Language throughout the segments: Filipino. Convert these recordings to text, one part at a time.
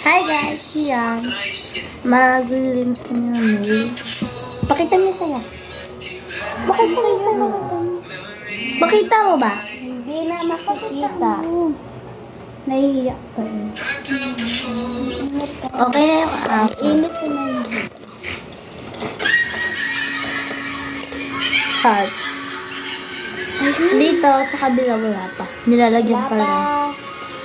Hi guys, yan. Maglilinis ko yung nail. Pakita mo sa'yo. Bakit sa'yo? Makita mo ba? Hindi na makikita. Nahihiyak to eh. Init ka. Okay na yung ako. Init ko na yun. Heart. Dito, sa kabila wala pa. Nilalagyan pa lang.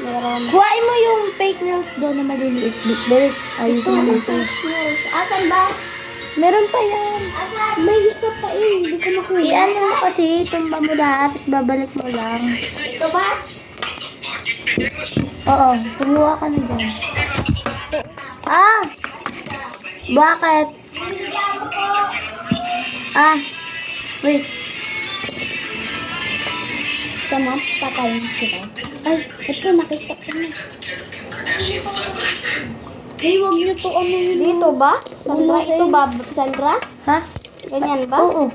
Meron. Kuhain mo yung fake nails doon na maliliit. There's, ayun mo yung Asan ba? meron pa yan. Asan? May isa pa eh. Hindi ko makuha. Iyan mo kasi, tumba mo lahat, tapos babalik mo lang. Ito ba? Oo, kumuha ka na dyan. Ah! Bakit? Ah! Wait. Tama, patayin kita. Ay, ito nakita ko na. Hey, huwag niyo to ano yun. Dito ba? Sandra, ito ba? Sandra? Ha? Ganyan ba? Oo.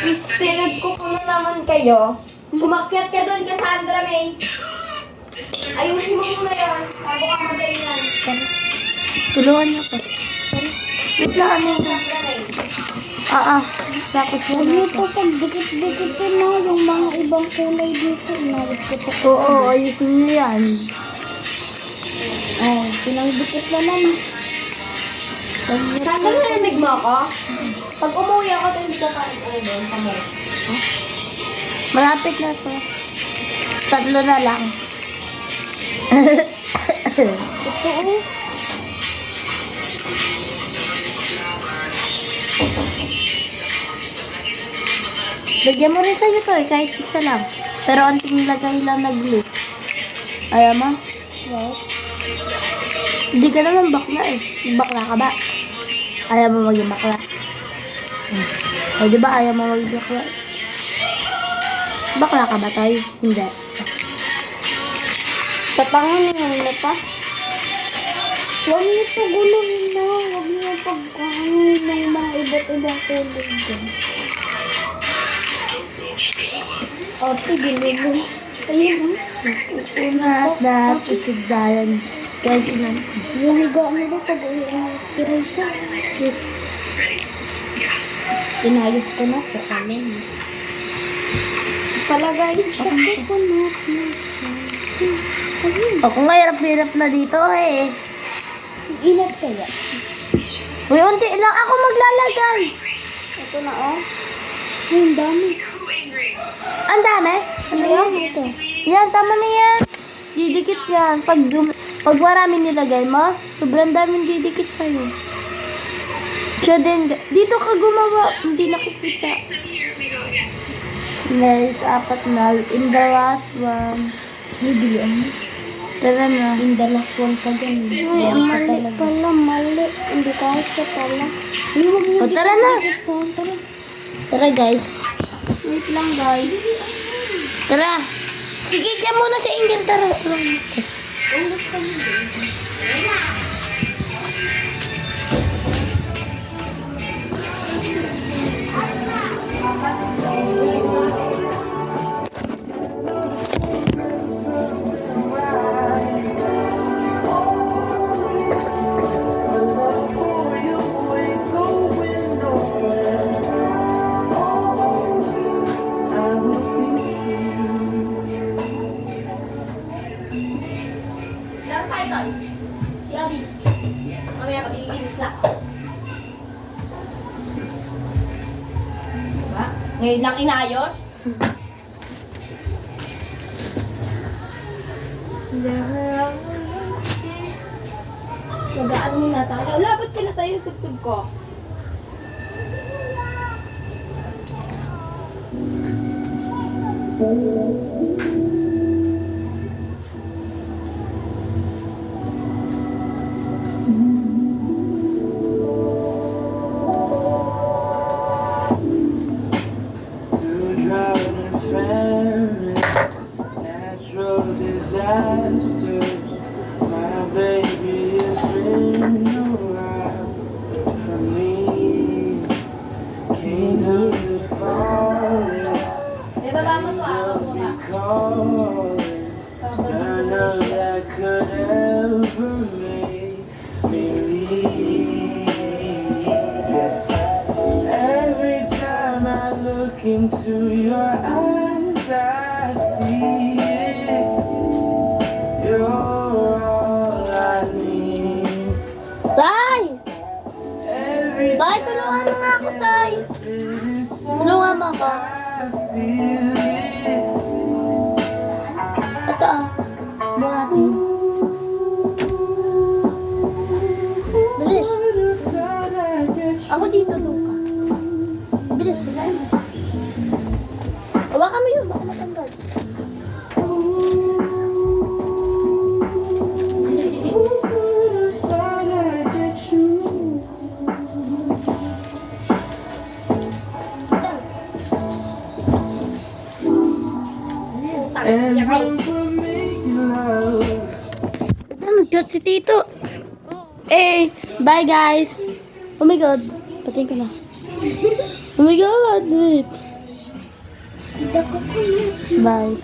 Miss, pinag ko na naman kayo. Umakyat ka doon, Cassandra May. Ayusin mo muna yun. Bago ka madahilan. Tulungan niyo ko. Wait lang, ano yun? Cassandra May. Tapos Huwag yun niyo to pag-dikit-dikitin na yung mga ibang kulay dito. Inalis ko to. Oo, ayusin niyo yan. Oh, pinang-dikit na naman. Saan mo narinig mo ako? Pag umuwi ako, hindi ka pa rin kamo. Malapit na to. 3 na lang. Ito oh. Lagyan mo rin sa'yo to eh, kahit isa lang. Pero anting lagay lang nag-glue. Ayaw mo? What? Hindi ka naman bakla eh. Bakla ka ba? Ayaw mo maging bakla. O diba ayaw mo maging bakla? Bakla ka ba tayo? Hindi. Tatangan mo pa. Huwag niyo po guluhin na. Huwag niyo pagkahanin ng mga iba't ibang kulay dyan. O, tigilin. Ayun. Una at isigdayan. Kahit ilan. Yung higa mo ba pag Teresa? Inayos ko na po. Alam. Palagay. Bakit ko na. Ayun. O kung hirap-hirap na dito eh. Inat kaya. Uy, unti lang ako maglalagay. Ito na oh. Ay, ang dami. Ang dami. Ano yan ito? Yan, tama na yan. Didikit yan. Pag marami nilagay mo, sobrang daming didikit sa'yo. Siya din, dito ka gumawa. Hindi nakikita. Nice, 4 na. In the last one. Bibilian mo. Tara na. In the last one ka dyan. Ay, ang mali pala. Mali. Hindi ka siya pala. Ay, huwag mo O, tara na. Tara. Tara, guys. Wait lang, guys. Tara. Sige, dyan muna si Angel. Tara. Tara. Laro tayo doon. Si Adi. Mamaya pag-iinis lang. Diba? Ngayon lang inayos. Magaan muna tayo. Labot ka na tayo yung tugtog ko. Through drought and famine, natural disasters, my baby has been around for me. Kingdoms are falling, Ibaba mo to, ako angels mo ba? be never made me leave. Every time I look into your eyes, I see it. You're all I need. Tay! Every Tay, tulungan mo nga ako, Tay. Tulungan mo ako. I feel it. Ito ah. Buhati. Bilis. Ako dito, doon ka. Bilis, sila mo. Hawakan mo yun, baka matanggal. And when we're making love, Ito, nag-chat si Tito. Eh, bye guys. Oh my God. Patayin ko na. Oh my God, wait. Bye.